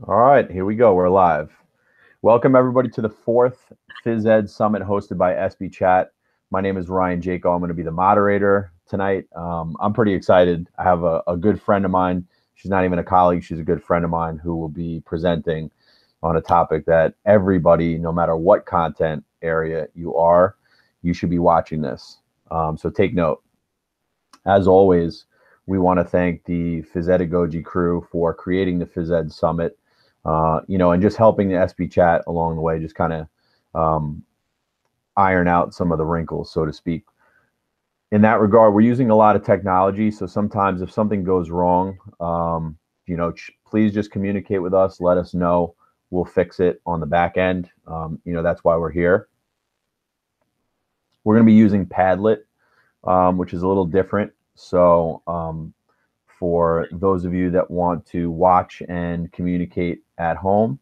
All right, here we go. We're live. Welcome everybody to the fourth Phys Ed Summit hosted by ESPEChat. My name is Ryan Jaco. I'm going to be the moderator tonight. I'm pretty excited. I have a good friend of mine. She's not even a colleague. She's a good friend of mine who will be presenting on a topic that everybody, no matter what content area you are, you should be watching this. So take note. As always, we want to thank the Physedagogy crew for creating the Phys Ed Summit, and just helping the ESPEChat along the way, just kind of iron out some of the wrinkles, so to speak. In that regard, we're using a lot of technology, so sometimes if something goes wrong, please just communicate with us. Let us know. We'll fix it on the back end. That's why we're here. We're going to be using Padlet, which is a little different. So for those of you that want to watch and communicate at home,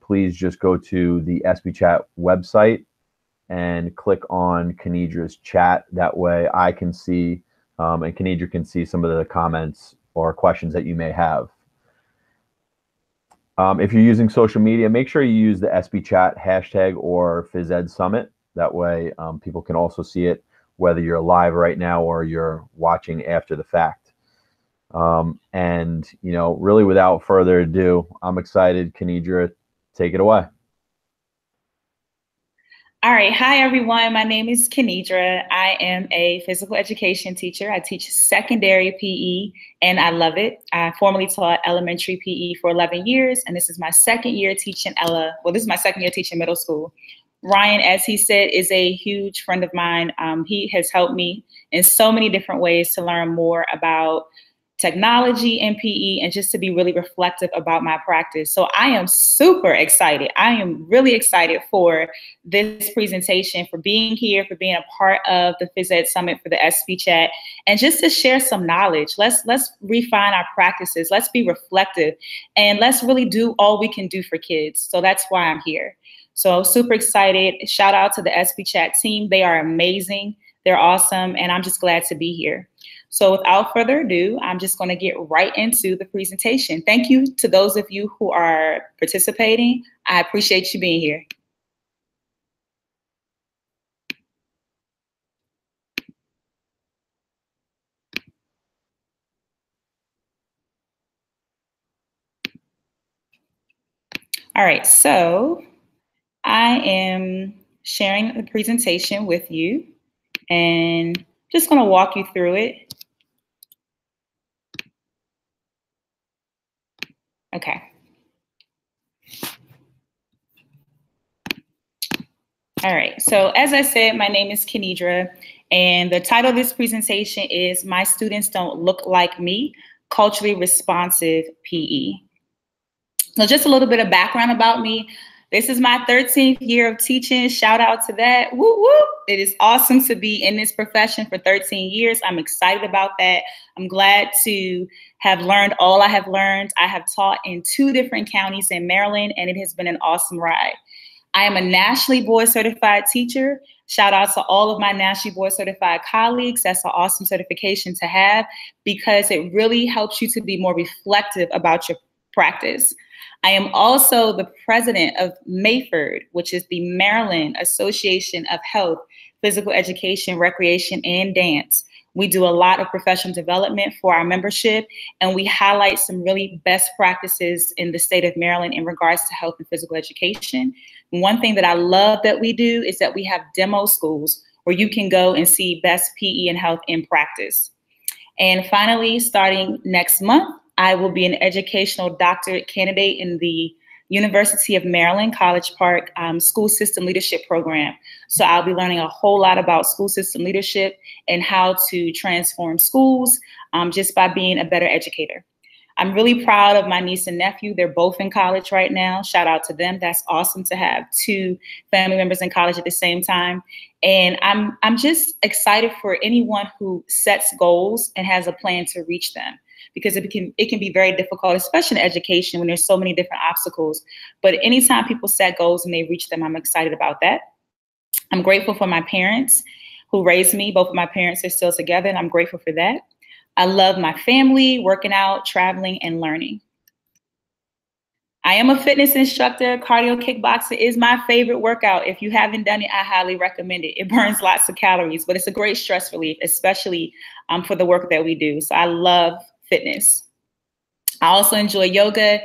please just go to the ESPEChat website and click on Kennedra's chat. That way I can see and Kennedra can see some of the comments or questions that you may have. If you're using social media, make sure you use the ESPEChat hashtag or Phys Ed Summit. That way people can also see it, whether you're live right now or you're watching after the fact. Really without further ado, I'm excited. Kennedra, take it away. All right. Hi, everyone. My name is Kennedra. I am a physical education teacher. I teach secondary PE, and I love it. I formerly taught elementary PE for 11 years, and this is my second year teaching this is my second year teaching middle school. Ryan, as he said, is a huge friend of mine. He has helped me in so many different ways to learn more about technology and PE and just to be really reflective about my practice. So I am super excited. I am really excited for this presentation, for being here, for being a part of the Phys Ed Summit for the ESPEChat, and just to share some knowledge. Let's refine our practices. Let's be reflective, and let's really do all we can do for kids. So that's why I'm here. So super excited. Shout out to the ESPEChat team. They are amazing. They're awesome, and I'm just glad to be here. So without further ado, I'm just going to get right into the presentation. Thank you to those of you who are participating. I appreciate you being here. All right, so I am sharing the presentation with you and just going to walk you through it. Okay. All right, so as I said, my name is Kennedra, and the title of this presentation is My Students Don't Look Like Me, Culturally Responsive PE. So just a little bit of background about me. This is my 13th year of teaching. Shout out to that. Woo woo. It is awesome to be in this profession for 13 years. I'm excited about that. I'm glad to have learned all I have learned. I have taught in 2 different counties in Maryland, and it has been an awesome ride. I am a nationally board certified teacher. Shout out to all of my nationally board certified colleagues. That's an awesome certification to have because it really helps you to be more reflective about your practice. I am also the president of MAFERD, which is the Maryland Association of Health, Physical Education, Recreation, and Dance. We do a lot of professional development for our membership, and we highlight some really best practices in the state of Maryland in regards to health and physical education. One thing that I love that we do is that we have demo schools where you can go and see best PE and health in practice. And finally, starting next month, I will be an educational doctorate candidate in the University of Maryland, College Park School System Leadership Program. So I'll be learning a whole lot about school system leadership and how to transform schools just by being a better educator. I'm really proud of my niece and nephew. They're both in college right now. Shout out to them. That's awesome to have 2 family members in college at the same time. And I'm just excited for anyone who sets goals and has a plan to reach them, because it can be very difficult, especially in education when there's so many different obstacles. But anytime people set goals and they reach them, I'm excited about that. I'm grateful for my parents who raised me. Both of my parents are still together, and I'm grateful for that. I love my family, working out, traveling, and learning. I am a fitness instructor. Cardio kickboxing is my favorite workout. If you haven't done it, I highly recommend it. It burns lots of calories, but it's a great stress relief, especially for the work that we do. So I love fitness. I also enjoy yoga.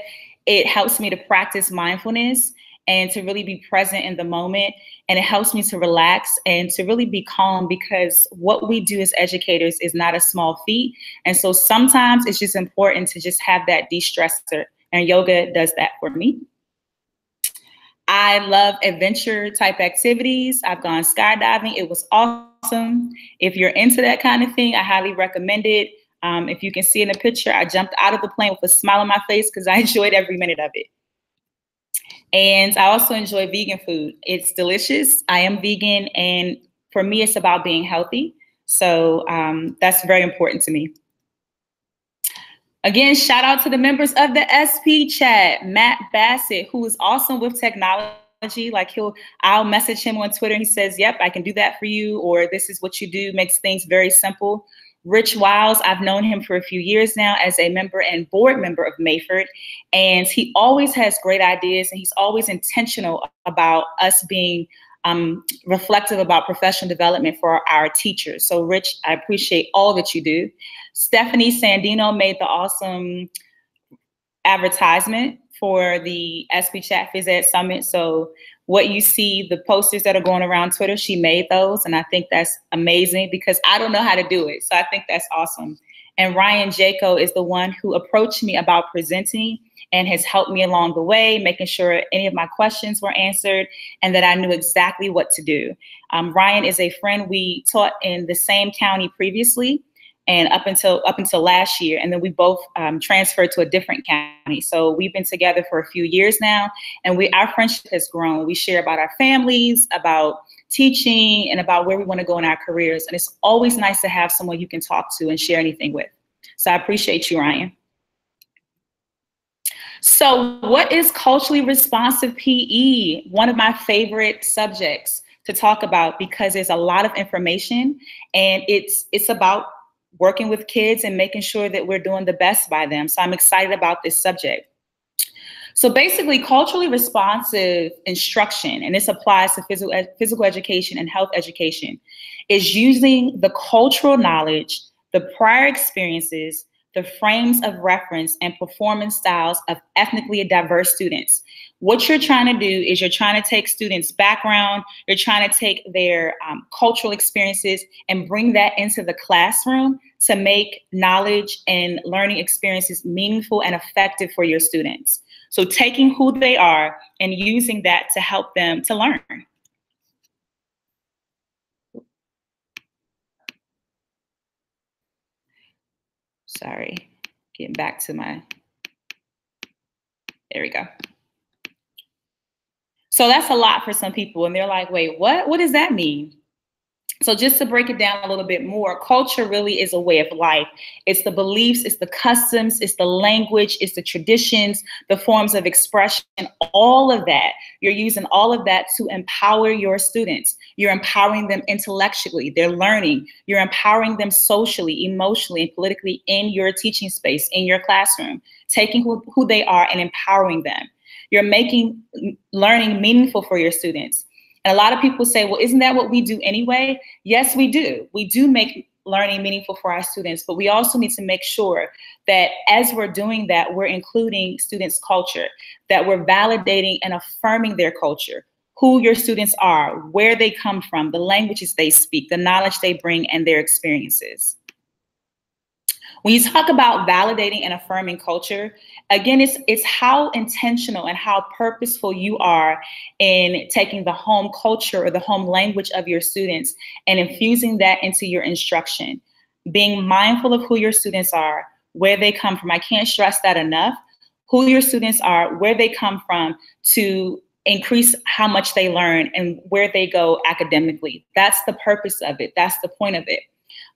It helps me to practice mindfulness and to really be present in the moment. And it helps me to relax and to really be calm, because what we do as educators is not a small feat. And so sometimes it's just important to just have that de-stressor. And yoga does that for me. I love adventure type activities. I've gone skydiving. It was awesome. If you're into that kind of thing, I highly recommend it. If you can see in the picture, I jumped out of the plane with a smile on my face because I enjoyed every minute of it. And I also enjoy vegan food. It's delicious. I am vegan, and for me, it's about being healthy. So that's very important to me. Again, shout out to the members of the ESPEChat, Matt Bassett, who is awesome with technology. Like I'll message him on Twitter and he says, yep, I can do that for you, or this is what you do, makes things very simple. Rich Wiles, I've known him for a few years now as a member and board member of Mayford, and he always has great ideas, and he's always intentional about us being reflective about professional development for our teachers. So Rich, I appreciate all that you do. Stephanie Sandino made the awesome advertisement for the ESPEChat Phys Ed Summit. So what you see, the posters that are going around Twitter, she made those. And I think that's amazing because I don't know how to do it. So I think that's awesome. And Ryan Jaco is the one who approached me about presenting and has helped me along the way, making sure any of my questions were answered and that I knew exactly what to do. Ryan is a friend. We taught in the same county previously and up until last year. And then we both transferred to a different county. So we've been together for a few years now, and our friendship has grown. We share about our families, about teaching, and about where we want to go in our careers. And it's always nice to have someone you can talk to and share anything with. So I appreciate you, Ryan. So what is culturally responsive PE? One of my favorite subjects to talk about because there's a lot of information, and it's about working with kids and making sure that we're doing the best by them. So I'm excited about this subject. So basically, culturally responsive instruction, and this applies to physical education and health education, is using the cultural knowledge, the prior experiences, the frames of reference, and performance styles of ethnically diverse students. What you're trying to do is you're trying to take students' background, you're trying to take their cultural experiences and bring that into the classroom to make knowledge and learning experiences meaningful and effective for your students. So taking who they are and using that to help them to learn. Sorry, getting back to there we go. So that's a lot for some people, and they're like, wait, what? What does that mean? So just to break it down a little bit more, culture really is a way of life. It's the beliefs, it's the customs, it's the language, it's the traditions, the forms of expression, all of that. You're using all of that to empower your students. You're empowering them intellectually, they're learning. You're empowering them socially, emotionally, and politically in your teaching space, in your classroom, taking who they are and empowering them. You're making learning meaningful for your students. And a lot of people say, well, isn't that what we do anyway? Yes, we do. We do make learning meaningful for our students, but we also need to make sure that as we're doing that, we're including students' culture, that we're validating and affirming their culture, who your students are, where they come from, the languages they speak, the knowledge they bring, and their experiences. When you talk about validating and affirming culture, again, it's how intentional and how purposeful you are in taking the home culture or the home language of your students and infusing that into your instruction. Being mindful of who your students are, where they come from. I can't stress that enough. Who your students are, where they come from, to increase how much they learn and where they go academically. That's the purpose of it. That's the point of it.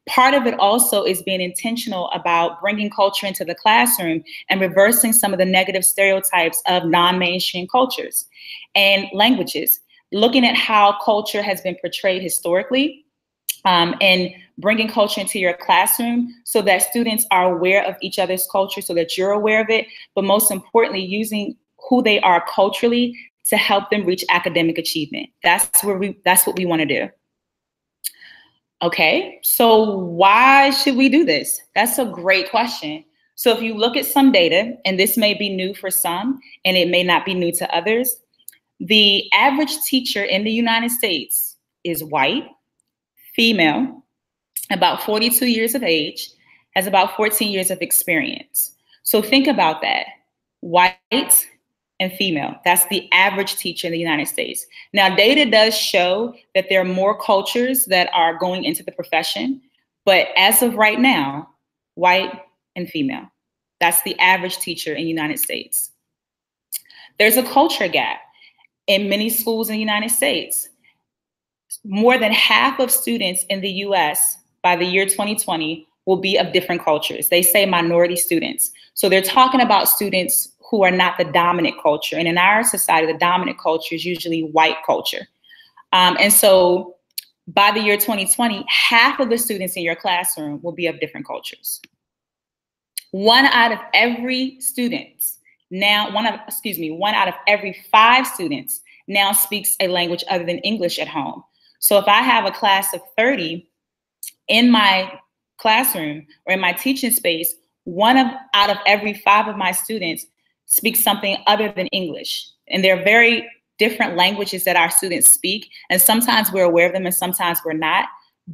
Part of it also is being intentional about bringing culture into the classroom and reversing some of the negative stereotypes of non-mainstream cultures and languages, looking at how culture has been portrayed historically and bringing culture into your classroom so that students are aware of each other's culture, so that you're aware of it, but most importantly, using who they are culturally to help them reach academic achievement. That's what we want to do. Okay, so why should we do this? That's a great question. So if you look at some data, and this may be new for some, and it may not be new to others, the average teacher in the United States is white, female, about 42 years of age, has about 14 years of experience. So think about that, white and female. That's the average teacher in the United States. Now, data does show that there are more cultures that are going into the profession, but as of right now, white and female. That's the average teacher in the United States. There's a culture gap in many schools in the United States. More than half of students in the US by the year 2020 will be of different cultures. They say minority students. So they're talking about students who are not the dominant culture. And in our society, the dominant culture is usually white culture. And so by the year 2020, half of the students in your classroom will be of different cultures. One out of every every 5 students now speaks a language other than English at home. So if I have a class of 30 in my classroom or in my teaching space, out of every 5 of my students speaks something other than English. And they're very different languages that our students speak. And sometimes we're aware of them and sometimes we're not.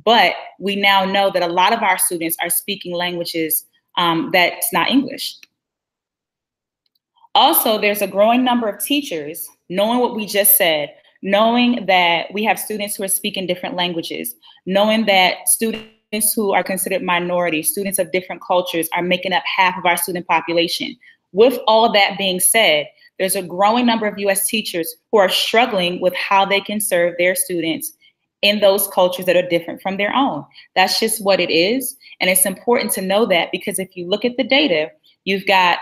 But we now know that a lot of our students are speaking languages that's not English. Also, there's a growing number of teachers, knowing what we just said, knowing that we have students who are speaking different languages, knowing that students who are considered minorities, students of different cultures, are making up half of our student population. With all that being said, there's a growing number of US teachers who are struggling with how they can serve their students in those cultures that are different from their own. That's just what it is. And it's important to know that, because if you look at the data, you've got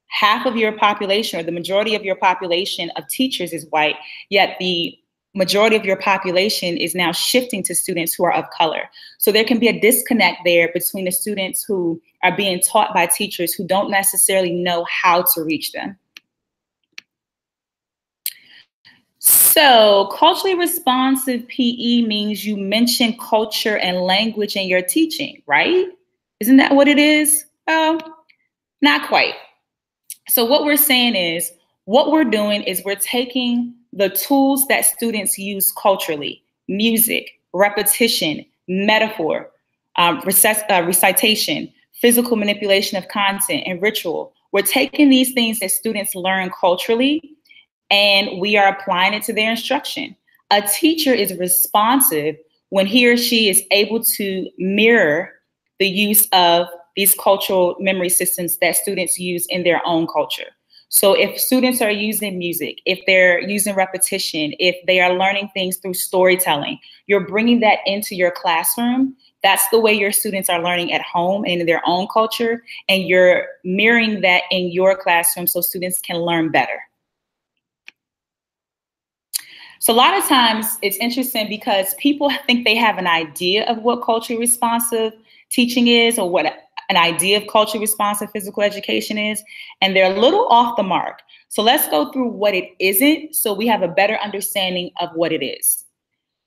half of your population, or the majority of your population of teachers is white, yet the majority of your population is now shifting to students who are of color. So there can be a disconnect there between the students who are being taught by teachers who don't necessarily know how to reach them. So culturally responsive PE means you mention culture and language in your teaching, right? Isn't that what it is? Well, not quite. So what we're saying is, what we're doing is we're taking the tools that students use culturally, music, repetition, metaphor, recitation, physical manipulation of content, and ritual. We're taking these things that students learn culturally, and we are applying it to their instruction. A teacher is responsive when he or she is able to mirror the use of these cultural memory systems that students use in their own culture. So if students are using music, if they're using repetition, if they are learning things through storytelling, you're bringing that into your classroom. That's the way your students are learning at home and in their own culture, and you're mirroring that in your classroom so students can learn better. So a lot of times it's interesting because people think they have an idea of what culturally responsive teaching is, or what an idea of culturally responsive physical education is, and they're a little off the mark. So let's go through what it isn't so we have a better understanding of what it is.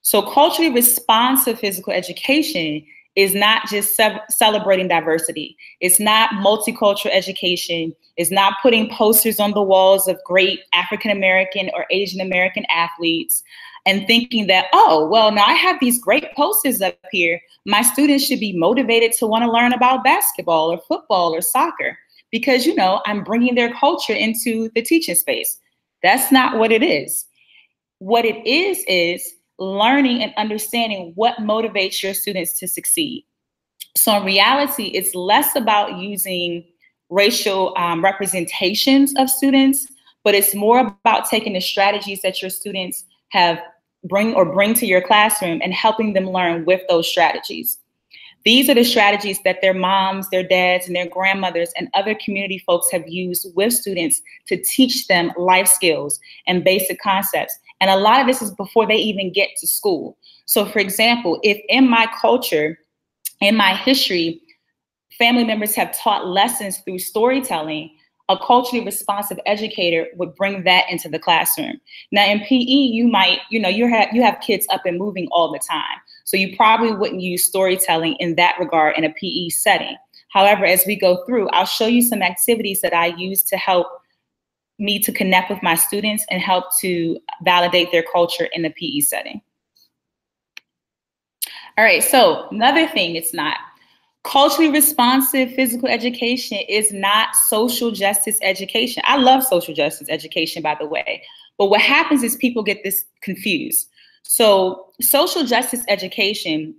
So culturally responsive physical education is not just celebrating diversity. It's not multicultural education. It's not putting posters on the walls of great African-American or Asian-American athletes and thinking that, oh, well, now I have these great posters up here. My students should be motivated to want to learn about basketball or football or soccer because, you know, I'm bringing their culture into the teaching space. That's not what it is. What it is learning and understanding what motivates your students to succeed. So in reality, it's less about using racial representations of students, but it's more about taking the strategies that your students have bring to your classroom and helping them learn with those strategies. These are the strategies that their moms, their dads, and their grandmothers and other community folks have used with students to teach them life skills and basic concepts. And a lot of this is before they even get to school. So for example, if in my culture, in my history, family members have taught lessons through storytelling, a culturally responsive educator would bring that into the classroom. Now in PE, you might, you have kids up and moving all the time. So you probably wouldn't use storytelling in that regard in a PE setting. However, as we go through, I'll show you some activities that I use to help me to connect with my students and help to validate their culture in the PE setting. All right, so another thing it's not. Culturally responsive physical education is not social justice education. I love social justice education, by the way. But what happens is people get this confused. So social justice education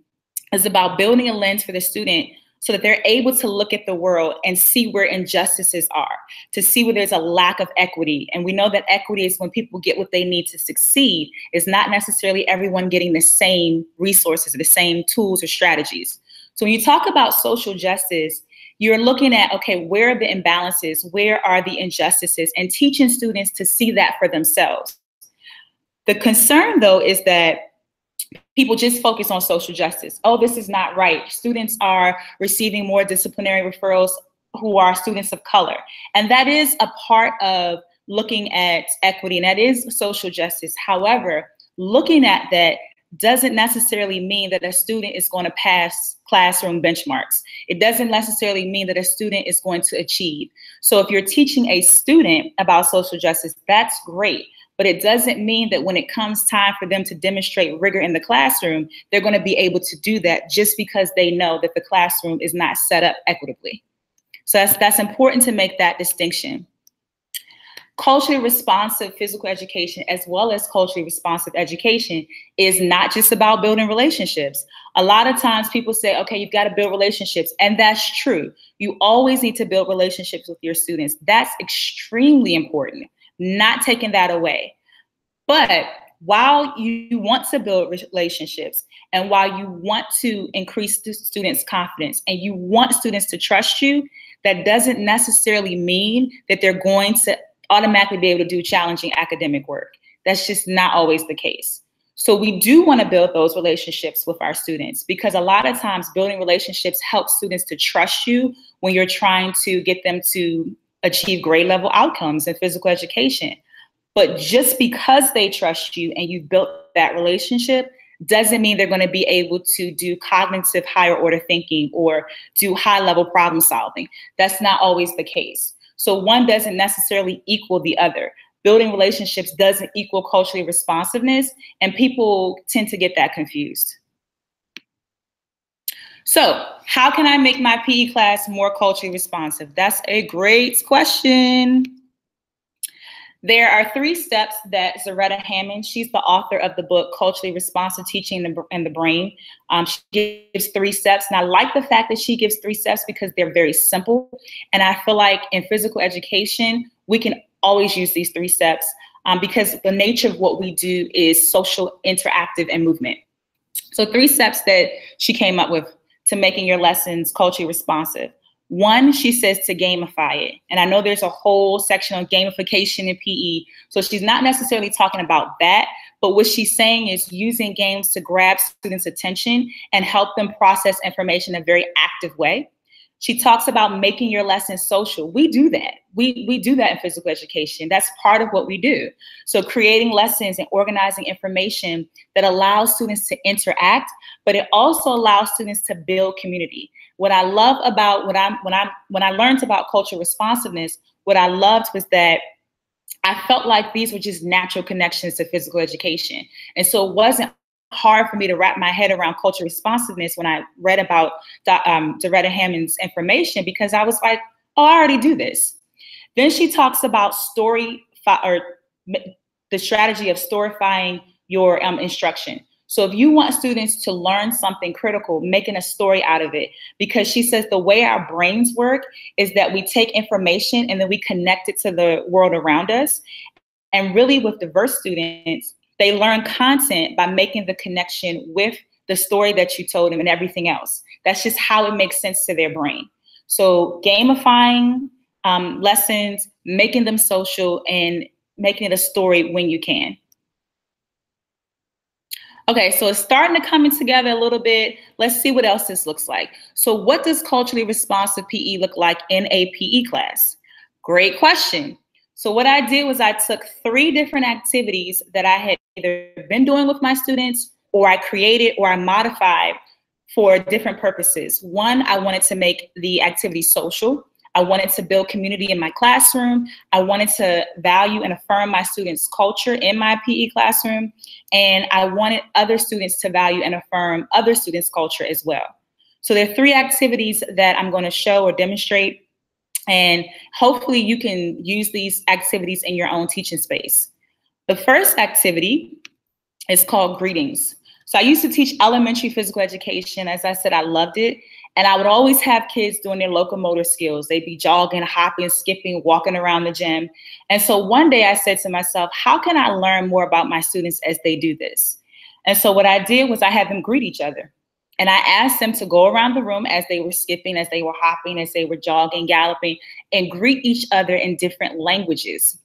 is about building a lens for the student so that they're able to look at the world and see where injustices are, to see where there's a lack of equity. And we know that equity is when people get what they need to succeed. It's not necessarily everyone getting the same resources, or the same tools or strategies. So when you talk about social justice, you're looking at, okay, where are the imbalances? Where are the injustices? And teaching students to see that for themselves. The concern, though, is that people just focus on social justice. Oh, this is not right. Students are receiving more disciplinary referrals who are students of color. And that is a part of looking at equity, and that is social justice. However, looking at that doesn't necessarily mean that a student is going to pass classroom benchmarks. It doesn't necessarily mean that a student is going to achieve. So if you're teaching a student about social justice, that's great. But it doesn't mean that when it comes time for them to demonstrate rigor in the classroom, they're going to be able to do that just because they know that the classroom is not set up equitably. So that's important to make that distinction. Culturally responsive physical education, as well as culturally responsive education, is not just about building relationships. A lot of times people say, okay, you've got to build relationships, and that's true. You always need to build relationships with your students. That's extremely important, not taking that away. But while you want to build relationships, and while you want to increase the students' confidence, and you want students to trust you, that doesn't necessarily mean that they're going to automatically be able to do challenging academic work. That's just not always the case. So we do want to build those relationships with our students, because a lot of times building relationships helps students to trust you when you're trying to get them to achieve grade level outcomes in physical education. But just because they trust you and you've built that relationship doesn't mean they're going to be able to do cognitive higher order thinking or do high level problem solving. That's not always the case. So one doesn't necessarily equal the other. Building relationships doesn't equal culturally responsiveness, and people tend to get that confused. So how can I make my PE class more culturally responsive? That's a great question. There are 3 steps that Zaretta Hammond, she's the author of the book, Culturally Responsive Teaching and the Brain. She gives 3 steps. And I like the fact that she gives 3 steps because they're very simple. And I feel like in physical education, we can always use these 3 steps because the nature of what we do is social, interactive, and movement. So 3 steps that she came up with to making your lessons culturally responsive. 1, she says to gamify it. And I know there's a whole section on gamification in PE. So she's not necessarily talking about that, but what she's saying is using games to grab students' attention and help them process information in a very active way. She talks about making your lessons social. We do that. We do that in physical education. That's part of what we do. So creating lessons and organizing information that allows students to interact, but it also allows students to build community. What I love about when I learned about cultural responsiveness, what I loved was that I felt like these were just natural connections to physical education. And so it wasn't hard for me to wrap my head around cultural responsiveness when I read about Zaretta Hammond's information, because I was like, oh, I already do this. Then she talks about the strategy of storifying your instruction. So if you want students to learn something critical, making a story out of it, because she says the way our brains work is that we take information and then we connect it to the world around us. And really with diverse students, they learn content by making the connection with the story that you told them and everything else. That's just how it makes sense to their brain. So gamifying lessons, making them social, and making it a story when you can. Okay, so it's starting to come together a little bit. Let's see what else this looks like. So what does culturally responsive PE look like in a PE class? Great question. So what I did was I took 3 different activities that I had either been doing with my students, or I created or I modified for different purposes. One, I wanted to make the activity social. I wanted to build community in my classroom. I wanted to value and affirm my students' culture in my PE classroom. And I wanted other students to value and affirm other students' culture as well. So there are 3 activities that I'm going to show or demonstrate. And hopefully you can use these activities in your own teaching space. The first activity is called greetings. So I used to teach elementary physical education. As I said, I loved it. And I would always have kids doing their locomotor skills. They'd be jogging, hopping, skipping, walking around the gym. And so one day I said to myself, how can I learn more about my students as they do this? And so what I did was I had them greet each other. And I asked them to go around the room as they were skipping, as they were hopping, as they were jogging, galloping, and greet each other in different languages.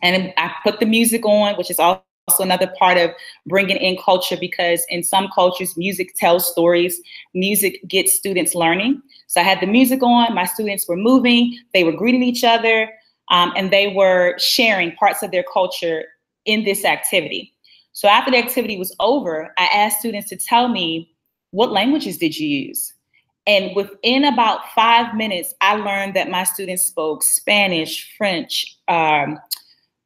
And I put the music on, which is also another part of bringing in culture, because in some cultures, music tells stories. Music gets students learning. So I had the music on, my students were moving, they were greeting each other, and they were sharing parts of their culture in this activity. So after the activity was over, I asked students to tell me, what languages did you use? And within about 5 minutes, I learned that my students spoke Spanish, French,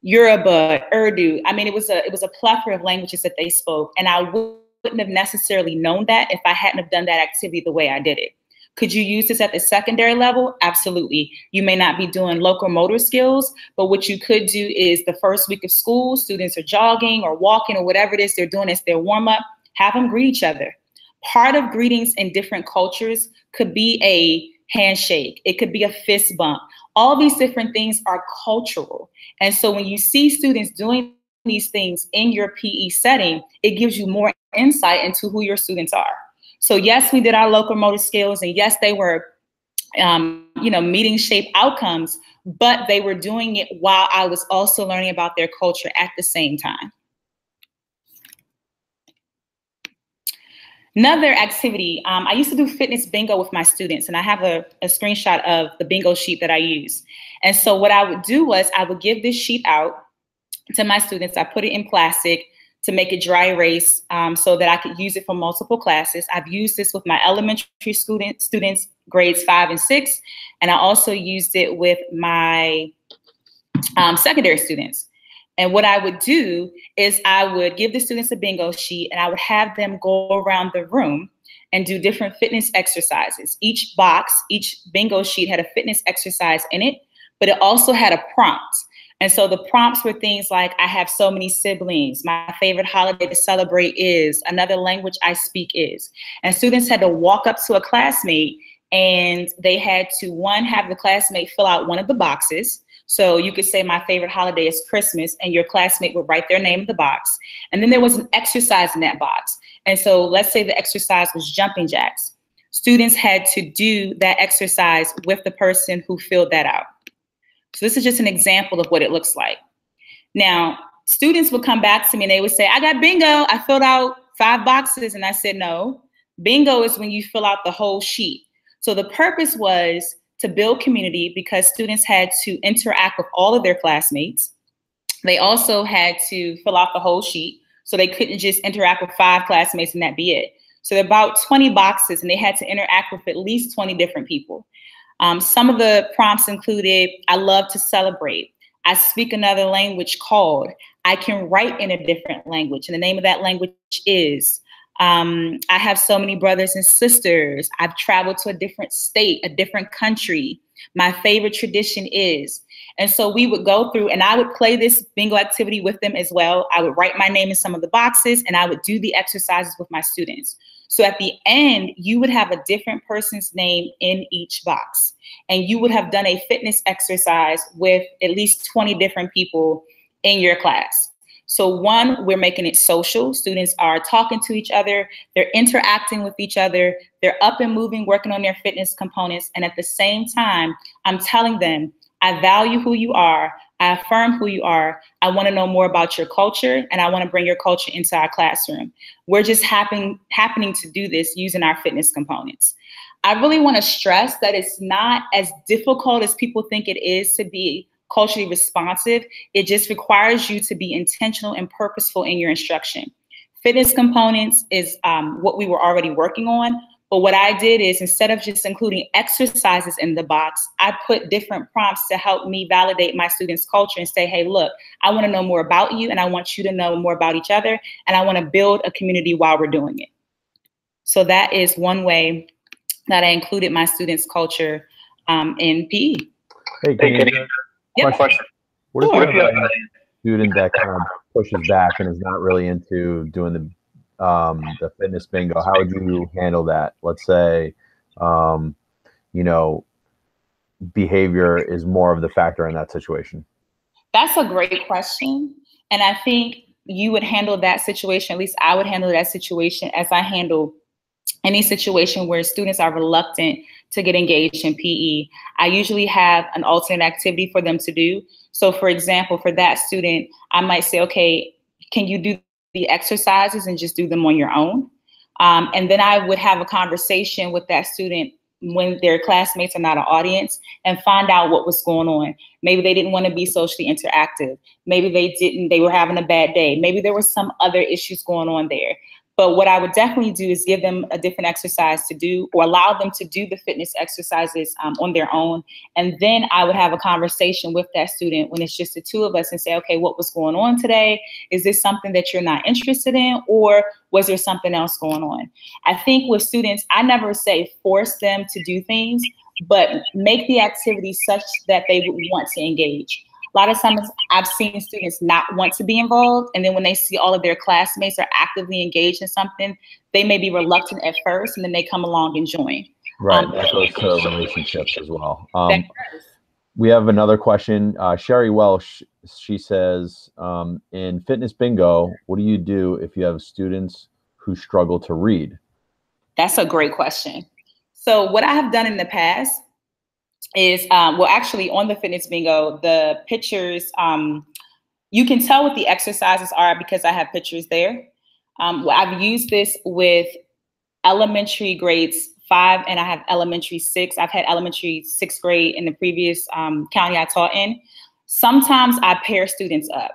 Yoruba, Urdu. I mean, it was a plethora of languages that they spoke. And I wouldn't have necessarily known that if I hadn't have done that activity the way I did it. Could you use this at the secondary level? Absolutely. You may not be doing locomotor skills, but what you could do is the first week of school, students are jogging or walking or whatever it is they're doing as their warm up, have them greet each other. Part of greetings in different cultures could be a handshake. It could be a fist bump. All these different things are cultural. And so when you see students doing these things in your PE setting, it gives you more insight into who your students are. So yes, we did our locomotor skills, and yes, they were, meeting shape outcomes, but they were doing it while I was also learning about their culture at the same time. Another activity, I used to do fitness bingo with my students, and I have a screenshot of the bingo sheet that I use. And so what I would do was I would give this sheet out to my students. I put it in plastic to make it dry erase so that I could use it for multiple classes. I've used this with my elementary students, grades 5 and 6, and I also used it with my secondary students. And what I would do is I would give the students a bingo sheet, and I would have them go around the room and do different fitness exercises. Each box, each bingo sheet had a fitness exercise in it, but it also had a prompt. And so the prompts were things like, I have so many siblings, my favorite holiday to celebrate is, another language I speak is. And students had to walk up to a classmate, and they had to, one, have the classmate fill out one of the boxes. So you could say my favorite holiday is Christmas, and your classmate would write their name in the box. And then there was an exercise in that box. And so let's say the exercise was jumping jacks. Students had to do that exercise with the person who filled that out. So this is just an example of what it looks like. Now, students would come back to me and they would say, I got bingo, I filled out 5 boxes. And I said, no, bingo is when you fill out the whole sheet. So the purpose was to build community, because students had to interact with all of their classmates. They also had to fill out the whole sheet, so they couldn't just interact with 5 classmates and that be it. So there are about 20 boxes, and they had to interact with at least 20 different people. Some of the prompts included, I love to celebrate. I speak another language called. I can write in a different language, and the name of that language is. I have so many brothers and sisters. I've traveled to a different state, a different country. My favorite tradition is. And so we would go through, and I would play this bingo activity with them as well. I would write my name in some of the boxes, and I would do the exercises with my students. So at the end, you would have a different person's name in each box, and you would have done a fitness exercise with at least 20 different people in your class. So one, we're making it social. Students are talking to each other. They're interacting with each other. They're up and moving, working on their fitness components. And at the same time, I'm telling them, I value who you are. I affirm who you are. I want to know more about your culture, and I want to bring your culture into our classroom. We're just happening to do this using our fitness components. I really want to stress that it's not as difficult as people think it is to be culturally responsive. It just requires you to be intentional and purposeful in your instruction. Fitness components is what we were already working on. But what I did is, instead of just including exercises in the box, I put different prompts to help me validate my students' culture and say, hey, look, I want to know more about you, and I want you to know more about each other, and I want to build a community while we're doing it. So that is one way that I included my students' culture in PE. Hey, Kennedra, question. What if you have a student that kind of pushes back and is not really into doing the fitness bingo? How would you handle that? Let's say, you know, behavior is more of the factor in that situation. That's a great question. And I think you would handle that situation, at least I would handle that situation as I handle any situation where students are reluctant to get engaged in PE. I usually have an alternate activity for them to do. So for example, for that student, I might say, okay, can you do the exercises and just do them on your own? And then I would have a conversation with that student when their classmates are not an audience and find out what was going on. Maybe they didn't want to be socially interactive. Maybe they were having a bad day. Maybe there were some other issues going on there. But what I would definitely do is give them a different exercise to do, or allow them to do the fitness exercises on their own. And then I would have a conversation with that student when it's just the two of us and say, okay, what was going on today? Is this something that you're not interested in, or was there something else going on? I think with students, I never say force them to do things, but make the activity such that they would want to engage. A lot of times I've seen students not want to be involved, and then when they see all of their classmates are actively engaged in something, they may be reluctant at first, and then they come along and join. Right, that goes to relationships as well. We have another question. Sherry Welsh, she says, in fitness bingo, what do you do if you have students who struggle to read? That's a great question. So what I have done in the past is, well, actually on the fitness bingo, the pictures, you can tell what the exercises are because I have pictures there. I've used this with elementary grades 5, and I have elementary 6. I've had elementary 6th grade in the previous county I taught in. Sometimes I pair students up.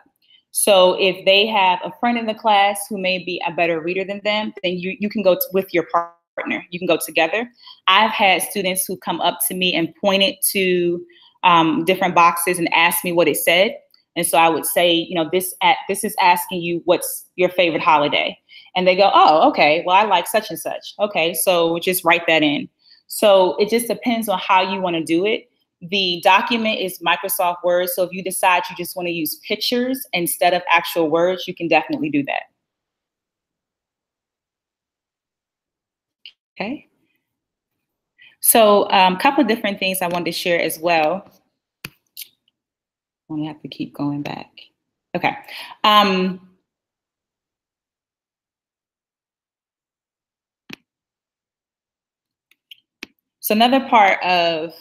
So if they have a friend in the class who may be a better reader than them, then you can go with your partner. You can go together. I've had students who come up to me and pointed to different boxes and asked me what it said. And so I would say, you know, this is asking you what's your favorite holiday. And they go, oh, okay, well, I like such and such. Okay, so just write that in. So it just depends on how you want to do it. The document is Microsoft Word. So if you decide you just want to use pictures instead of actual words, you can definitely do that. Okay. So a couple of different things I wanted to share as well. I'm gonna have to keep going back. Okay. So another part of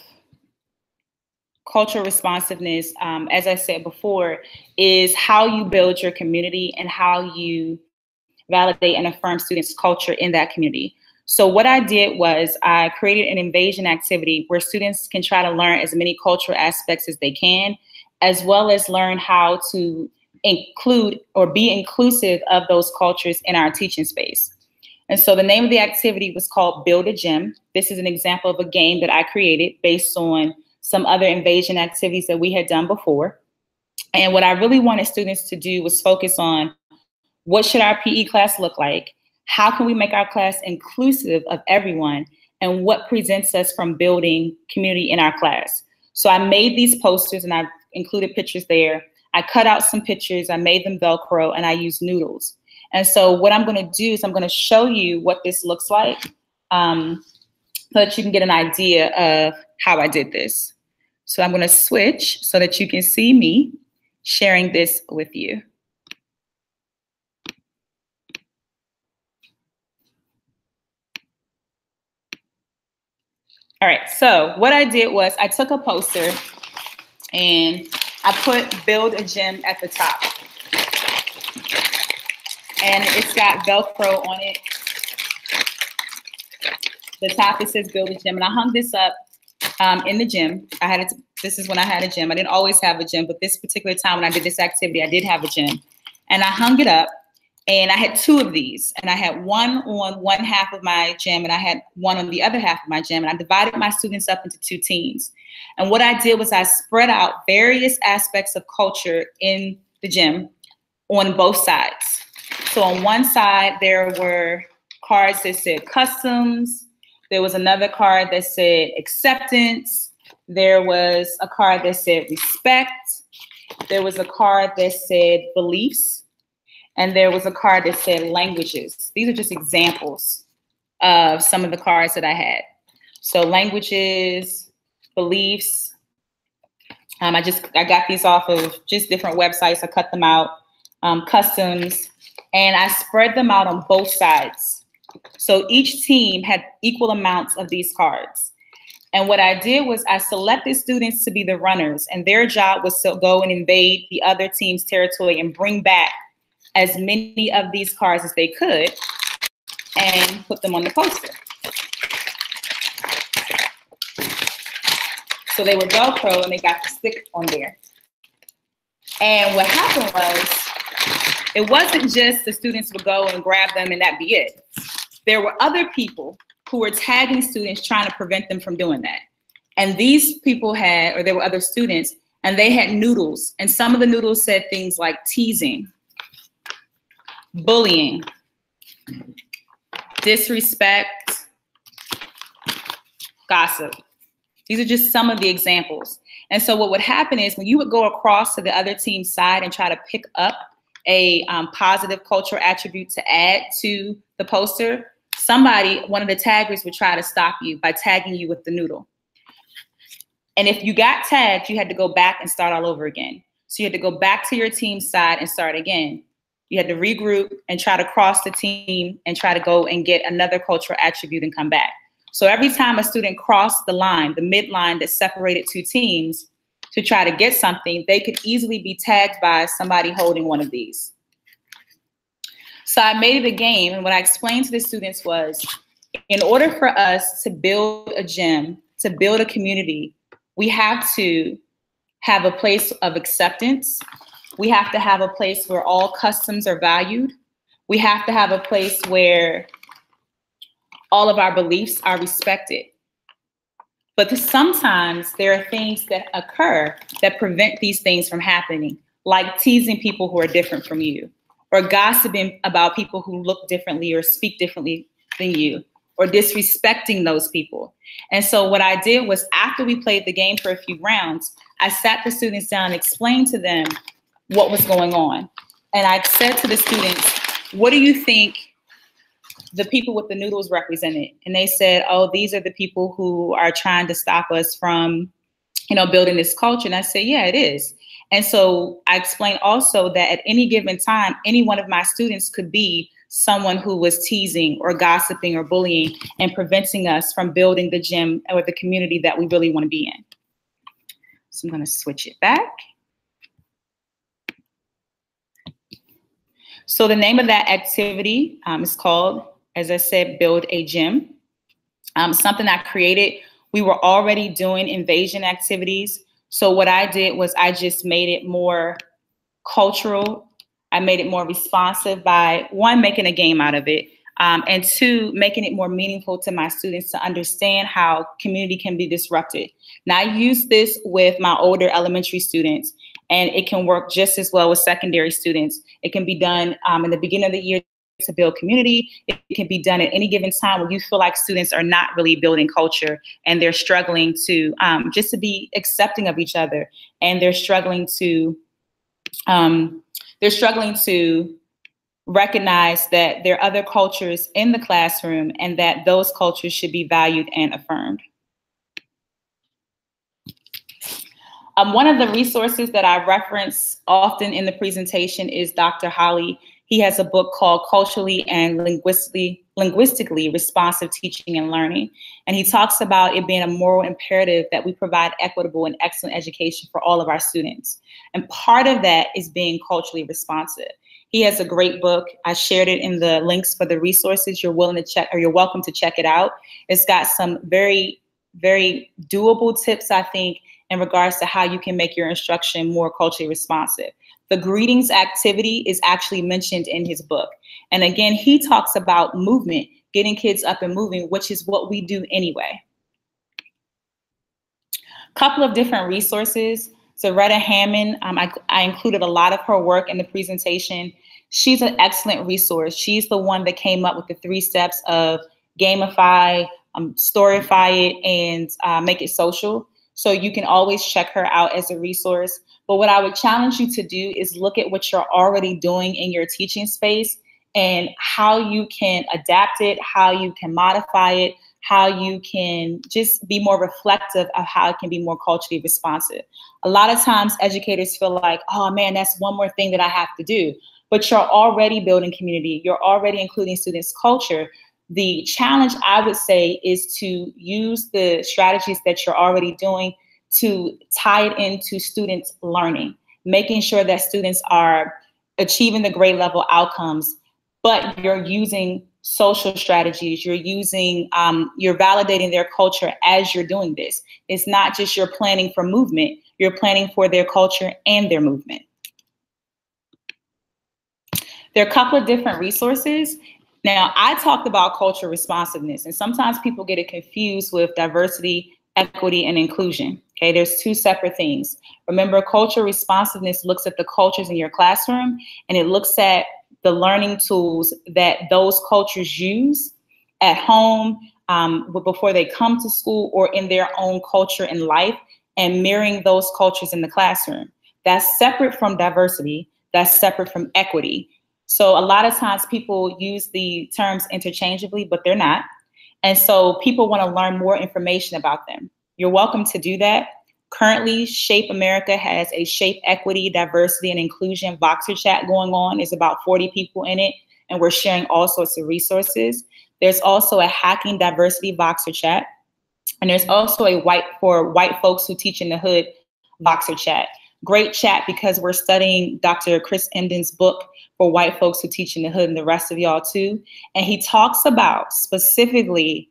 cultural responsiveness, as I said before, is how you build your community and how you validate and affirm students' culture in that community. So what I did was I created an invasion activity where students can try to learn as many cultural aspects as they can, as well as learn how to include or be inclusive of those cultures in our teaching space. And so the name of the activity was called Build a Gym. This is an example of a game that I created based on some other invasion activities that we had done before. And what I really wanted students to do was focus on, what should our PE class look like? How can we make our class inclusive of everyone? And what presents us from building community in our class? So I made these posters and I included pictures there. I cut out some pictures, I made them Velcro, and I used noodles. And so what I'm gonna do is I'm gonna show you what this looks like so that you can get an idea of how I did this. So I'm gonna switch so that you can see me sharing this with you. All right, so what I did was I took a poster and I put Build a Gym at the top. And it's got Velcro on it. The top, it says build a gym. And I hung this up in the gym. This is when I had a gym. I didn't always have a gym, but this particular time when I did this activity, I did have a gym. And I hung it up, and I had two of these. And I had one on one half of my gym, and I had one on the other half of my gym. And I divided my students up into two teams. And what I did was I spread out various aspects of culture in the gym on both sides. So on one side, there were cards that said customs. There was another card that said acceptance. There was a card that said respect. There was a card that said beliefs. And there was a card that said languages. These are just examples of some of the cards that I had. So languages, beliefs. I got these off of just different websites. I cut them out. Customs. And I spread them out on both sides. So each team had equal amounts of these cards. And what I did was I selected students to be the runners, and their job was to go and invade the other team's territory and bring back as many of these cards as they could and put them on the poster. So they were Velcro and they got the stick on there. And what happened was, it wasn't just the students would go and grab them and that be it. There were other people who were tagging students trying to prevent them from doing that. And these people had, or there were other students, and they had noodles. And some of the noodles said things like teasing, bullying, disrespect, gossip. These are just some of the examples. And so what would happen is when you would go across to the other team's side and try to pick up a positive cultural attribute to add to the poster, one of the taggers would try to stop you by tagging you with the noodle. And if you got tagged, you had to go back and start all over again. So you had to go back to your team's side and start again. You had to regroup and try to cross the team and try to go and get another cultural attribute and come back. So every time a student crossed the line, the midline that separated two teams to try to get something, they could easily be tagged by somebody holding one of these. So I made it a game, and what I explained to the students was, in order for us to build a gym, to build a community, we have to have a place of acceptance. We have to have a place where all customs are valued. We have to have a place where all of our beliefs are respected. But sometimes there are things that occur that prevent these things from happening, like teasing people who are different from you, or gossiping about people who look differently or speak differently than you, or disrespecting those people. And so what I did was, after we played the game for a few rounds, I sat the students down and explained to them what was going on. And I said to the students, what do you think the people with the noodles represented? And they said, oh, these are the people who are trying to stop us from, building this culture. And I said, yeah, it is. And so I explained also that at any given time, any one of my students could be someone who was teasing or gossiping or bullying and preventing us from building the gym or the community that we really want to be in. So I'm going to switch it back. So the name of that activity is called, as I said, Build a Gym. Something I created. We were already doing invasion activities. So what I did was I just made it more cultural. I made it more responsive by, one, making a game out of it, and two, making it more meaningful to my students to understand how community can be disrupted. Now, I use this with my older elementary students, and it can work just as well with secondary students. It can be done in the beginning of the year to build community. It can be done at any given time when you feel like students are not really building culture and they're struggling to just to be accepting of each other, and they're struggling to recognize that there are other cultures in the classroom and that those cultures should be valued and affirmed. One of the resources that I reference often in the presentation is Dr. Holly. He has a book called Culturally and Linguistically Responsive Teaching and Learning. And he talks about it being a moral imperative that we provide equitable and excellent education for all of our students. And part of that is being culturally responsive. He has a great book. I shared it in the links for the resources. You're welcome to check it out. It's got some very, very doable tips, I think, in regards to how you can make your instruction more culturally responsive. The greetings activity is actually mentioned in his book. And again, he talks about movement, getting kids up and moving, which is what we do anyway. Couple of different resources. Zaretta Hammond, I included a lot of her work in the presentation. She's an excellent resource. She's the one that came up with the 3 steps of gamify, storyfy it, and make it social. So you can always check her out as a resource. But what I would challenge you to do is look at what you're already doing in your teaching space and how you can adapt it, how you can modify it, how you can just be more reflective of how it can be more culturally responsive. A lot of times educators feel like, oh man, that's one more thing that I have to do. But you're already building community. You're already including students' culture. The challenge, I would say, is to use the strategies that you're already doing to tie it into students' learning, making sure that students are achieving the grade level outcomes, but you're using social strategies, you're validating their culture as you're doing this. It's not just you're planning for movement, you're planning for their culture and their movement. There are a couple of different resources. Now, I talked about cultural responsiveness, and sometimes people get it confused with diversity, equity, and inclusion. Okay, there's 2 separate things. Remember, cultural responsiveness looks at the cultures in your classroom, and it looks at the learning tools that those cultures use at home, before they come to school, or in their own culture and life, and mirroring those cultures in the classroom. That's separate from diversity. That's separate from equity. So a lot of times people use the terms interchangeably, but they're not. And so people want to learn more information about them. You're welcome to do that. Currently, Shape America has a Shape Equity, Diversity, and Inclusion Voxer chat going on. There's about 40 people in it, and we're sharing all sorts of resources. There's also a Hacking Diversity Voxer chat. And there's also a for white folks who teach in the hood Voxer chat. Great chat because we're studying Dr. Chris Emden's book for white folks who teach in the hood and the rest of y'all too. And he talks about specifically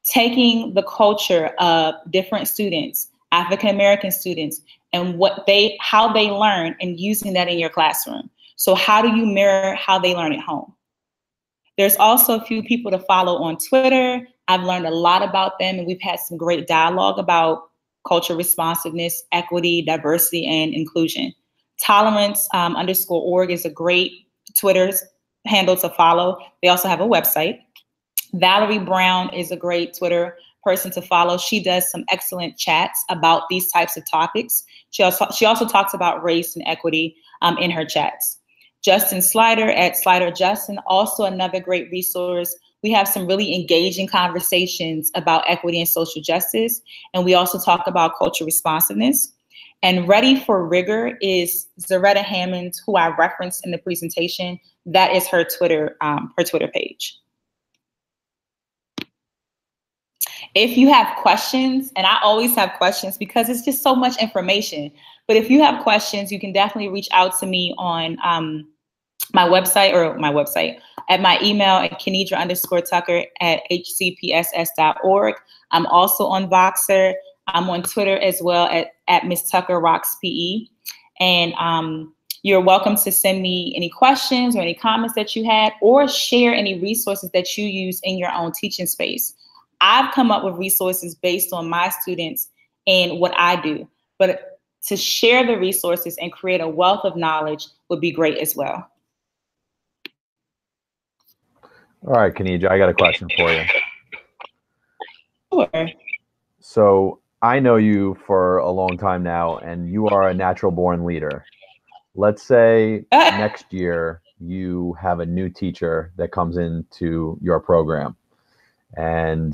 taking the culture of different students, African-American students, and how they learn and using that in your classroom. So how do you mirror how they learn at home? There's also a few people to follow on Twitter. I've learned a lot about them, and we've had some great dialogue about cultural responsiveness, equity, diversity, and inclusion. Tolerance_org is a great Twitter handle to follow. They also have a website. Valerie Brown is a great Twitter person to follow. She does some excellent chats about these types of topics. She also talks about race and equity in her chats. Justin Slider at Slider Justin, also another great resource. We have some really engaging conversations about equity and social justice. And we also talk about cultural responsiveness. And Ready for Rigor is Zaretta Hammond, who I referenced in the presentation. That is her Twitter page. If you have questions, and I always have questions because it's just so much information, but if you have questions, you can definitely reach out to me on my website, at my email at Kennedra_Tucker at hcpss.org. I'm also on Voxer. I'm on Twitter as well at Miss Tucker Rocks PE. And you're welcome to send me any questions or any comments that you had, or share any resources that you use in your own teaching space. I've come up with resources based on my students and what I do, but to share the resources and create a wealth of knowledge would be great as well. All right, Kennedra, I got a question for you. Sure. So I know you for a long time now, and you are a natural born leader. Let's say next year you have a new teacher that comes into your program, and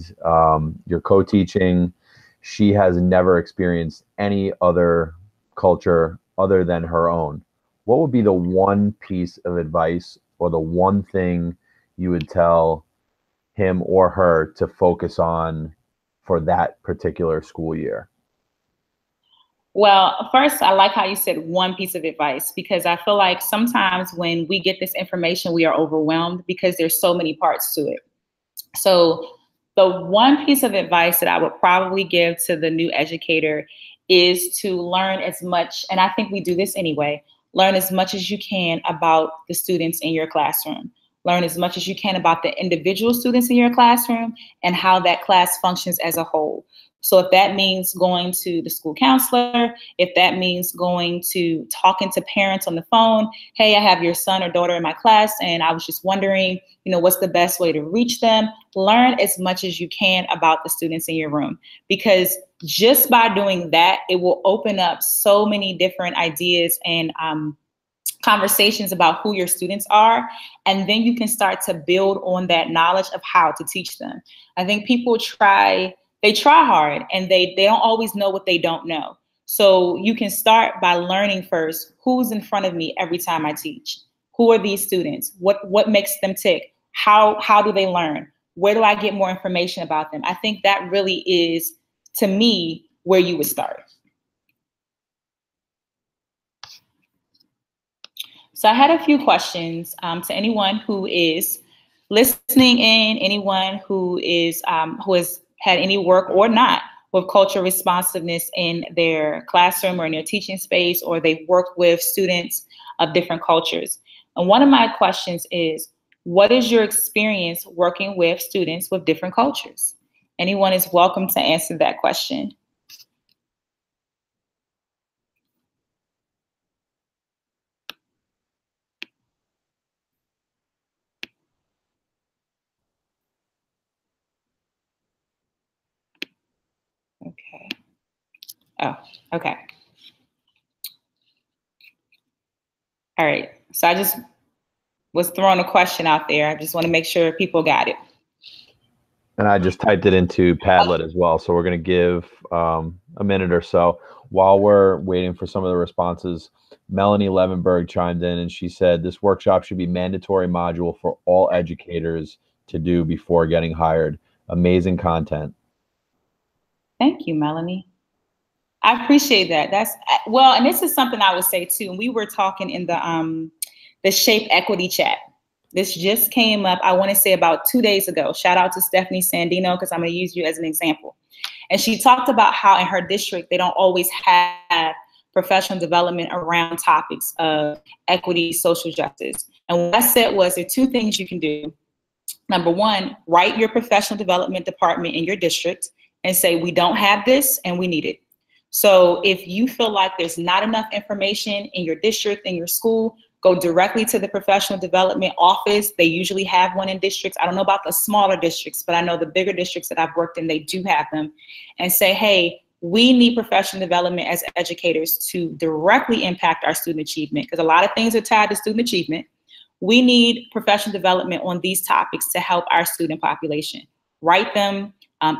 you're co-teaching. She has never experienced any other culture other than her own. What would be the one piece of advice or the one thing you would tell him or her to focus on for that particular school year? Well, first, I like how you said one piece of advice, because I feel like sometimes when we get this information, we are overwhelmed because there's so many parts to it. So the one piece of advice that I would probably give to the new educator is to learn as much, and I think we do this anyway, learn as much as you can about the students in your classroom. Learn as much as you can about the individual students in your classroom and how that class functions as a whole. So if that means going to the school counselor, if that means going to talking to parents on the phone, hey, I have your son or daughter in my class, and I was just wondering, what's the best way to reach them? Learn as much as you can about the students in your room, because just by doing that, it will open up so many different ideas and conversations about who your students are. And then you can start to build on that knowledge of how to teach them. I think people try hard, and they don't always know what they don't know. So you can start by learning first, who's in front of me every time I teach? Who are these students? What makes them tick? How do they learn? Where do I get more information about them? I think that really is, to me, where you would start. So I had a few questions to anyone who is listening in, anyone who has had any work or not with cultural responsiveness in their classroom or in their teaching space, or they work with students of different cultures. And one of my questions is, what is your experience working with students with different cultures? Anyone is welcome to answer that question. Okay. Oh, okay. All right. So I just was throwing a question out there. I just want to make sure people got it. And I just typed it into Padlet as well. So we're going to give a minute or so. While we're waiting for some of the responses, Melanie Levenberg chimed in and she said, this workshop should be mandatory module for all educators to do before getting hired. Amazing content. Thank you, Melanie. I appreciate that. Well, and this is something I would say too. And we were talking in the Shape Equity chat. This just came up, I want to say about 2 days ago. Shout out to Stephanie Sandino, because I'm going to use you as an example. And she talked about how in her district, they don't always have professional development around topics of equity, social justice. And what I said was, there are two things you can do. Number one, write your professional development department in your district and say, we don't have this and we need it. So if you feel like there's not enough information in your district, in your school, go directly to the professional development office. They usually have one in districts. I don't know about the smaller districts, but I know the bigger districts that I've worked in, they do have them. And say, hey, we need professional development as educators to directly impact our student achievement, because a lot of things are tied to student achievement. We need professional development on these topics to help our student population. Write them,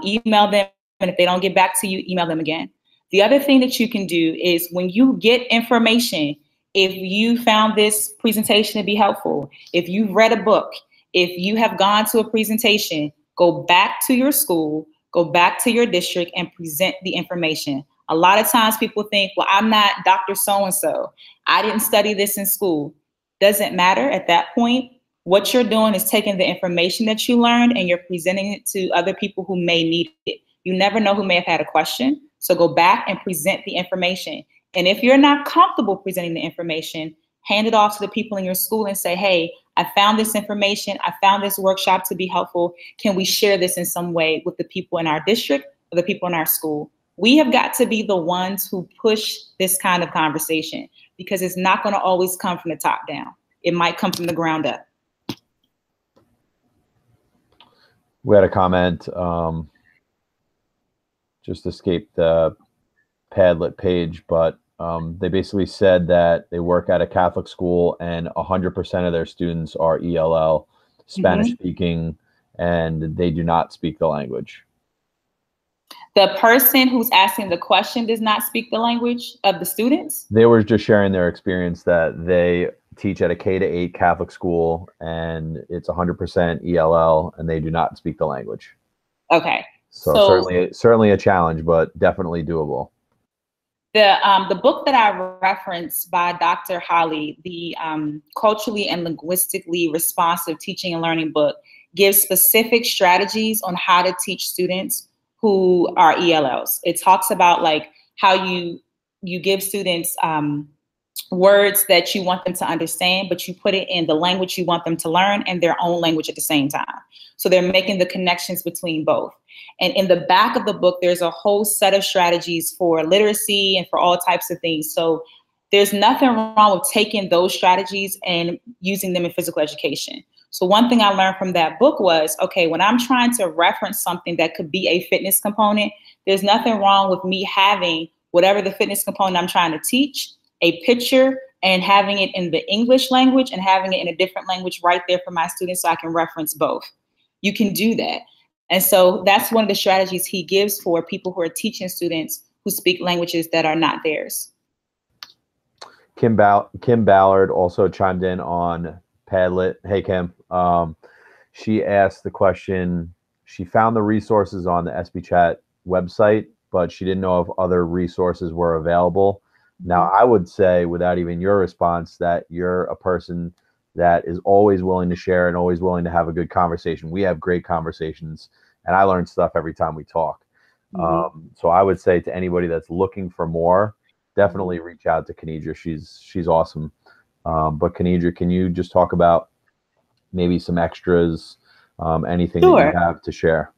email them, and if they don't get back to you, email them again. The other thing that you can do is, when you get information, if you found this presentation to be helpful, if you've read a book, if you have gone to a presentation, go back to your school, go back to your district and present the information. A lot of times people think, well, I'm not Dr. So-and-so. I didn't study this in school. Doesn't matter at that point. What you're doing is taking the information that you learned and you're presenting it to other people who may need it. You never know who may have had a question. So go back and present the information. And if you're not comfortable presenting the information, hand it off to the people in your school and say, hey, I found this information. I found this workshop to be helpful. Can we share this in some way with the people in our district or the people in our school? We have got to be the ones who push this kind of conversation, because it's not going to always come from the top down. It might come from the ground up. We had a comment, just escaped the Padlet page, but they basically said that they work at a Catholic school and 100% of their students are ELL, Spanish speaking, and they do not speak the language. The person who's asking the question does not speak the language of the students? They were just sharing their experience that they teach at a K-8 Catholic school and it's 100% ELL and they do not speak the language. Okay. So certainly a challenge, but definitely doable. The book that I referenced by Dr. Holly, the Culturally and Linguistically Responsive Teaching and Learning book, gives specific strategies on how to teach students who are ELLs. It talks about like how you give students words that you want them to understand, but you put it in the language you want them to learn and their own language at the same time. So they're making the connections between both. And in the back of the book, there's a whole set of strategies for literacy and for all types of things. So there's nothing wrong with taking those strategies and using them in physical education. So one thing I learned from that book was, okay, when I'm trying to reference something that could be a fitness component, there's nothing wrong with me having whatever the fitness component I'm trying to teach, a picture, and having it in the English language and having it in a different language right there for my students so I can reference both. You can do that. And so that's one of the strategies he gives for people who are teaching students who speak languages that are not theirs. Kim Ballard also chimed in on Padlet. Hey, Kim. She asked the question, she found the resources on the ESPEChat website, but she didn't know if other resources were available. Now, I would say, without even your response, that you're a person that is always willing to share and always willing to have a good conversation. We have great conversations, and I learn stuff every time we talk. So I would say to anybody that's looking for more, definitely reach out to Kennedra. She's awesome. But Kennedra, can you just talk about maybe some extras, anything that you have to share?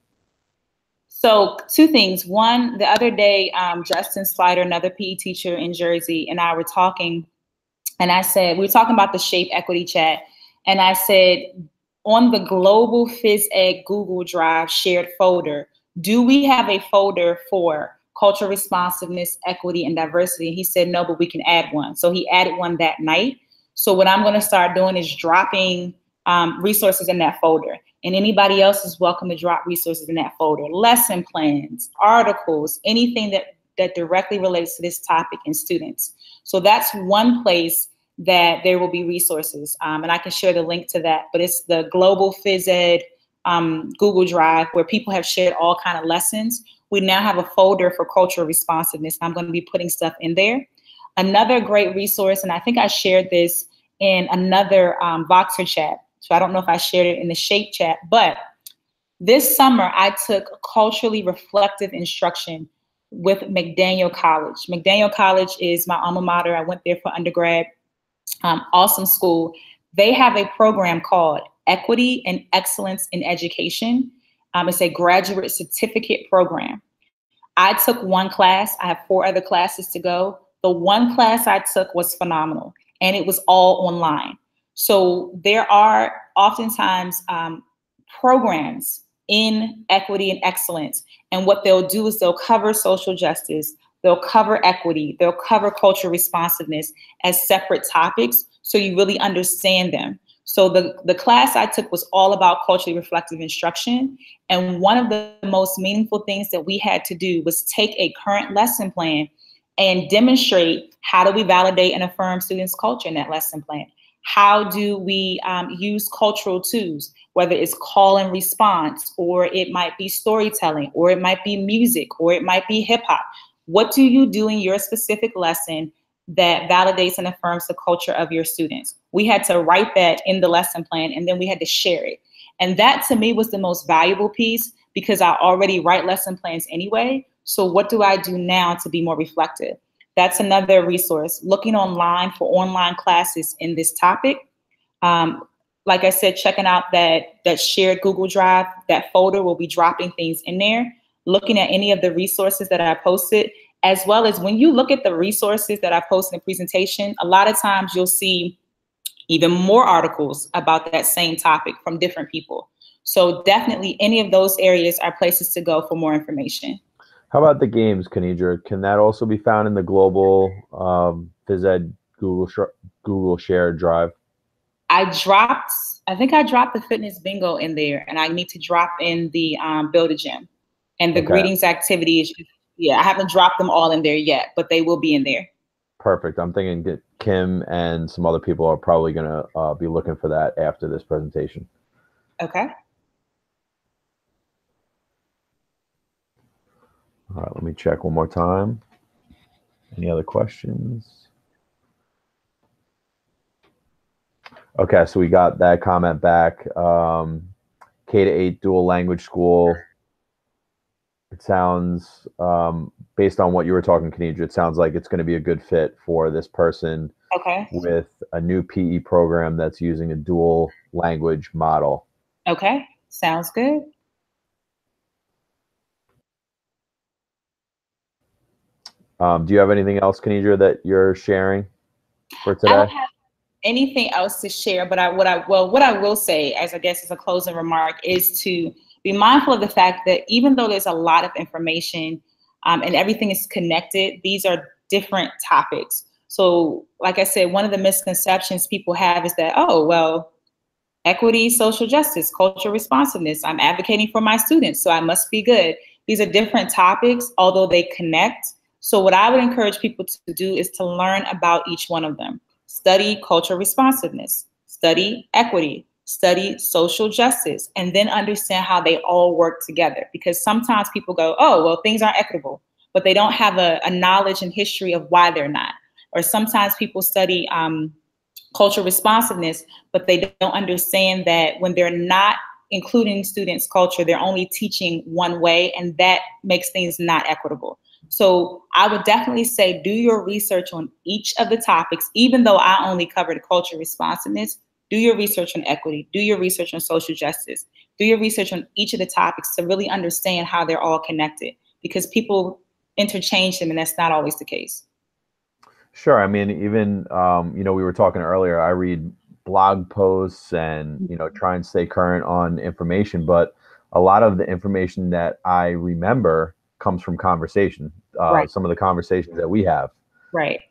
So two things. One, the other day, Justin Slider, another PE teacher in Jersey, and I were talking, and I said, we were talking about the Shape Equity Chat, and I said, on the global Phys Ed Google Drive shared folder, do we have a folder for cultural responsiveness, equity, and diversity? And he said, no, but we can add one. So he added one that night. So what I'm going to start doing is dropping resources in that folder. And anybody else is welcome to drop resources in that folder. Lesson plans, articles, anything that directly relates to this topic and students. So that's one place that there will be resources. And I can share the link to that. But it's the Global Phys Ed Google Drive where people have shared all kind of lessons. We now have a folder for cultural responsiveness. I'm going to be putting stuff in there. Another great resource, and I think I shared this in another Voxer chat. So I don't know if I shared it in the Shape chat, but this summer I took culturally reflective instruction with McDaniel College. McDaniel College is my alma mater. I went there for undergrad. Awesome school. They have a program called Equity and Excellence in Education. It's a graduate certificate program. I took one class. I have 4 other classes to go. The one class I took was phenomenal, and it was all online. So there are oftentimes programs in equity and excellence. And what they'll do is they'll cover social justice, they'll cover equity, they'll cover cultural responsiveness as separate topics so you really understand them. So the class I took was all about culturally reflective instruction. And one of the most meaningful things that we had to do was take a current lesson plan and demonstrate how do we validate and affirm students' culture in that lesson plan. How do we use cultural tools, whether it's call and response, or it might be storytelling, or it might be music, or it might be hip hop. What do you do in your specific lesson that validates and affirms the culture of your students? We had to write that in the lesson plan, and then we had to share it. And that to me was the most valuable piece because I already write lesson plans anyway. So what do I do now to be more reflective? That's another resource. Looking online for online classes in this topic. Like I said, checking out that shared Google Drive, that folder will be dropping things in there. Looking at any of the resources that I posted, as well as when you look at the resources that I post in the presentation, a lot of times you'll see even more articles about that same topic from different people. So definitely any of those areas are places to go for more information. How about the games, Kennedra? Can that also be found in the global Phys Ed Google Share Drive? I think I dropped the fitness bingo in there, and I need to drop in the Build a Gym and the greetings activities. Yeah, I haven't dropped them all in there yet, but they will be in there. Perfect. I'm thinking that Kim and some other people are probably going to be looking for that after this presentation. Okay. All right, let me check one more time. Any other questions? Okay, so we got that comment back. K-8 dual language school. It sounds, based on what you were talking, Kennedra, it sounds like it's going to be a good fit for this person Okay. with a new PE program that's using a dual language model. Okay, sounds good. Do you have anything else, Kennedra, that you're sharing for today? I don't have anything else to share, but what I will say, as I guess as a closing remark, is to be mindful of the fact that even though there's a lot of information and everything is connected, these are different topics. So, like I said, one of the misconceptions people have is that, oh, well, equity, social justice, cultural responsiveness, I'm advocating for my students, so I must be good. These are different topics, although they connect. So what I would encourage people to do is to learn about each one of them. Study cultural responsiveness, study equity, study social justice, and then understand how they all work together. Because sometimes people go, oh, well, things aren't equitable, but they don't have a knowledge and history of why they're not. Or sometimes people study cultural responsiveness, but they don't understand that when they're not including students' culture, they're only teaching one way, and that makes things not equitable. So I would definitely say do your research on each of the topics, even though I only covered cultural responsiveness. Do your research on equity, do your research on social justice, do your research on each of the topics to really understand how they're all connected, because people interchange them and that's not always the case. Sure. I mean, even, we were talking earlier, I read blog posts and, try and stay current on information, but a lot of the information that I remember comes from conversation, Right. some of the conversations that we have. Right.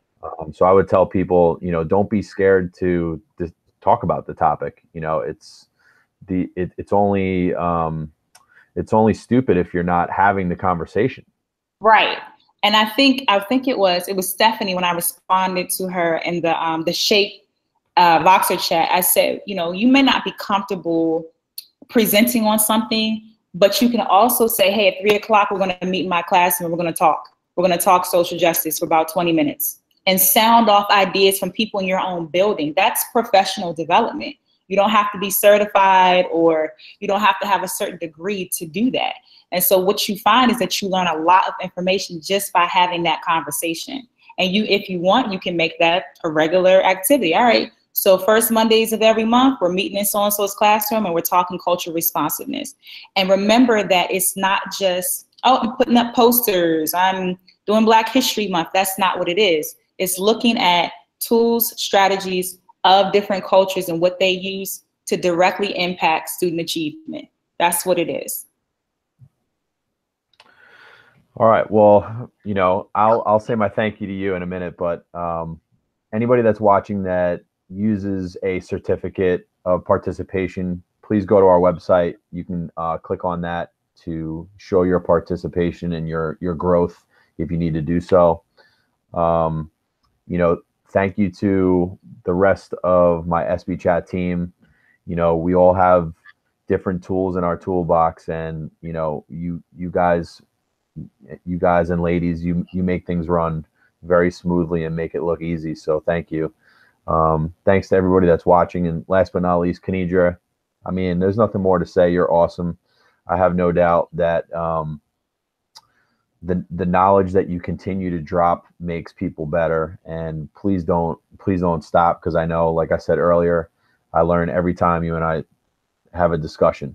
So I would tell people, don't be scared to talk about the topic. It's only stupid if you're not having the conversation. Right. And I think it was Stephanie when I responded to her in the shape Voxer chat. I said, you may not be comfortable presenting on something, but you can also say, hey, at 3:00 we're going to meet in my class and we're going to talk. We're going to talk social justice for about 20 minutes and sound off ideas from people in your own building. That's professional development. You don't have to be certified or you don't have to have a certain degree to do that. And so what you find is that you learn a lot of information just by having that conversation. And if you want, you can make that a regular activity. All right. So first Mondays of every month, we're meeting in so-and-so's classroom and we're talking cultural responsiveness. And remember that it's not just, oh, I'm putting up posters, I'm doing Black History Month. That's not what it is. It's looking at tools, strategies of different cultures and what they use to directly impact student achievement. That's what it is. All right. Well, I'll say my thank you to you in a minute, but anybody that's watching that uses a certificate of participation, please go to our website. You can click on that to show your participation and your growth if you need to do so. Thank you to the rest of my ESPEChat team. We all have different tools in our toolbox, and you guys and ladies, you make things run very smoothly and make it look easy. So thank you. Thanks to everybody that's watching. And last but not least, Kennedra, I mean, there's nothing more to say. You're awesome. I have no doubt that the knowledge that you continue to drop makes people better. And please don't stop, because I know, like I said earlier, I learn every time you and I have a discussion.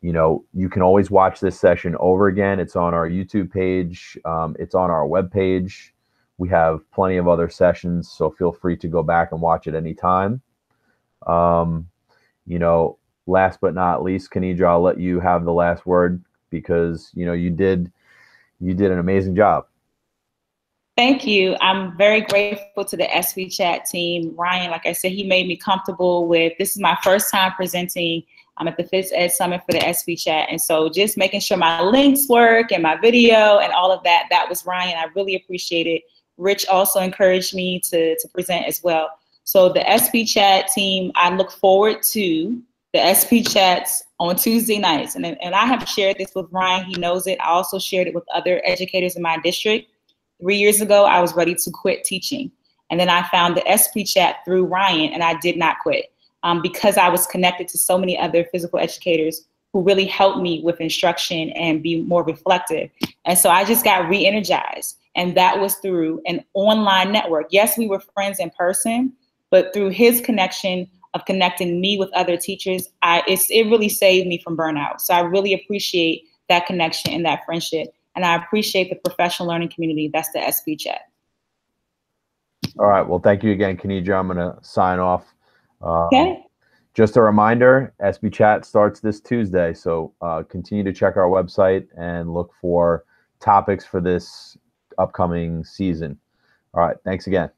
You can always watch this session over again. It's on our YouTube page. It's on our webpage. We have plenty of other sessions, so feel free to go back and watch it anytime. Last but not least, Kennedra, I'll let you have the last word, because you did an amazing job. Thank you. I'm very grateful to the ESPEChat team. Ryan, like I said, he made me comfortable with, this is my first time presenting. I'm at the Phys Ed Summit for the ESPEChat. And so just making sure my links work and my video and all of that, that was Ryan. I really appreciate it. Rich also encouraged me to present as well. So the ESPEChat team, I look forward to the ESPEChats on Tuesday nights. And I have shared this with Ryan, he knows it. I also shared it with other educators in my district. 3 years ago, I was ready to quit teaching. And then I found the ESPEChat through Ryan, and I did not quit because I was connected to so many other physical educators who really helped me with instruction and be more reflective. And so I just got re-energized. And that was through an online network. Yes, we were friends in person, but through his connection of connecting me with other teachers, it really saved me from burnout. So I really appreciate that connection and that friendship. And I appreciate the professional learning community. That's the ESPEChat. All right. Well, thank you again, Kennedra. I'm going to sign off. Okay. Just a reminder, ESPEChat starts this Tuesday. So continue to check our website and look for topics for this upcoming season. All right. Thanks again.